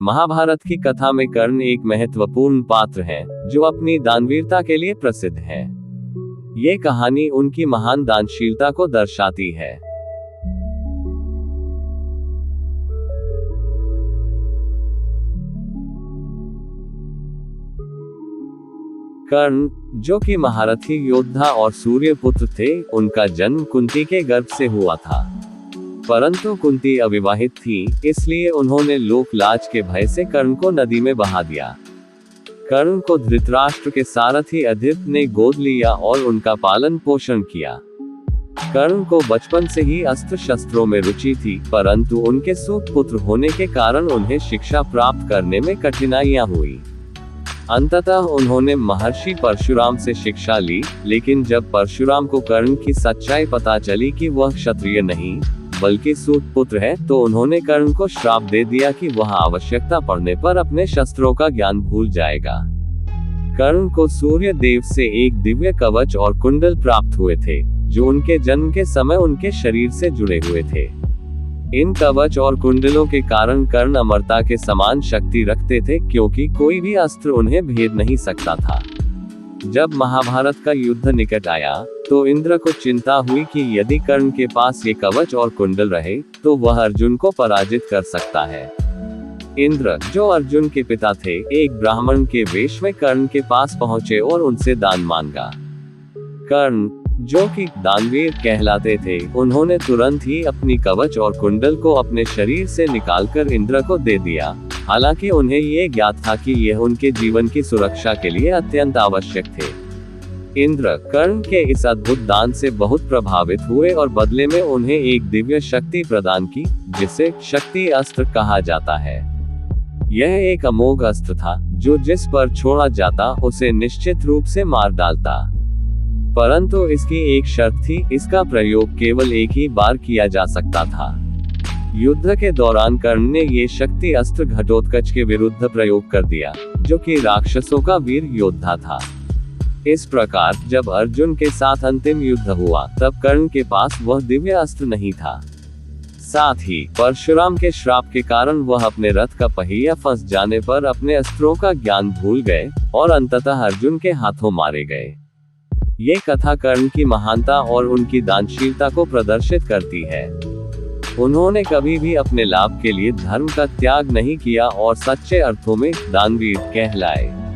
महाभारत की कथा में कर्ण एक महत्वपूर्ण पात्र है, जो अपनी दानवीरता के लिए प्रसिद्ध है। ये कहानी उनकी महान दानशीलता को दर्शाती है। कर्ण, जो कि महारथी योद्धा और सूर्य पुत्र थे, उनका जन्म कुंती के गर्भ से हुआ था। परंतु कुंती अविवाहित थी, इसलिए उन्होंने लोक लाज के भय से कर्ण को नदी में बहा दिया। कर्ण को धृतराष्ट्र के सारथी अधिरथ ने गोद लिया और उनका पालन पोषण किया। कर्ण को बचपन से ही अस्त्र शस्त्रों में रुचि थी, परंतु उनके सूत पुत्र होने के कारण उन्हें शिक्षा प्राप्त करने में कठिनाइयां हुई। अंततः उन्होंने महर्षि परशुराम से शिक्षा ली, लेकिन जब परशुराम को कर्ण की सच्चाई पता चली कि वह क्षत्रिय नहीं बल्कि सूत पुत्र है, तो उन्होंने कर्ण को श्राप दे दिया कि वह आवश्यकता पड़ने पर अपने शस्त्रों का ज्ञान भूल जाएगा। कर्ण को सूर्य देव से एक दिव्य कवच और कुंडल प्राप्त हुए थे, जो उनके जन्म के समय उनके शरीर से जुड़े हुए थे। इन कवच और कुंडलों के कारण कर्ण अमरता के समान शक्ति रखते थे, क्योंकि कोई भी अस्त्र उन्हें भेद नहीं सकता था। जब महाभारत का युद्ध निकट आया, तो इंद्र को चिंता हुई कि यदि कर्ण के पास ये कवच और कुंडल रहे, तो वह अर्जुन को पराजित कर सकता है। इंद्र, जो अर्जुन के पिता थे, एक ब्राह्मण के वेश में कर्ण के पास पहुंचे और उनसे दान मांगा। कर्ण, जो कि दानवीर कहलाते थे, उन्होंने तुरंत ही अपनी कवच और कुंडल को अपने शरीर से निकालकर इंद्र को दे दिया। हालांकि उन्हें ये ज्ञात था कि यह उनके जीवन की सुरक्षा के लिए अत्यंत आवश्यक थे। इंद्र कर्ण के इस अद्भुत दान से बहुत प्रभावित हुए और बदले में उन्हें एक दिव्य शक्ति प्रदान की, जिसे शक्ति अस्त्र कहा जाता है। यह एक अमोघ अस्त्र था, जो जिस पर छोड़ा जाता उसे निश्चित रूप से मार डालता। परंतु इसकी एक शर्त थी, इसका प्रयोग केवल एक ही बार किया जा सकता था। युद्ध के दौरान कर्ण ने ये शक्ति अस्त्र घटोत्कच के विरुद्ध प्रयोग कर दिया, जो कि राक्षसों का वीर योद्धा था। इस प्रकार जब अर्जुन के साथ अंतिम युद्ध हुआ, तब कर्ण के पास वह दिव्य अस्त्र नहीं था। साथ ही परशुराम के श्राप के कारण वह अपने रथ का पहिया फंस जाने पर अपने अस्त्रों का ज्ञान भूल गए और अंततः अर्जुन के हाथों मारे गए। ये कथा कर्ण की महानता और उनकी दानशीलता को प्रदर्शित करती है। उन्होंने कभी भी अपने लाभ के लिए धर्म का त्याग नहीं किया और सच्चे अर्थों में दानवीर कहलाए।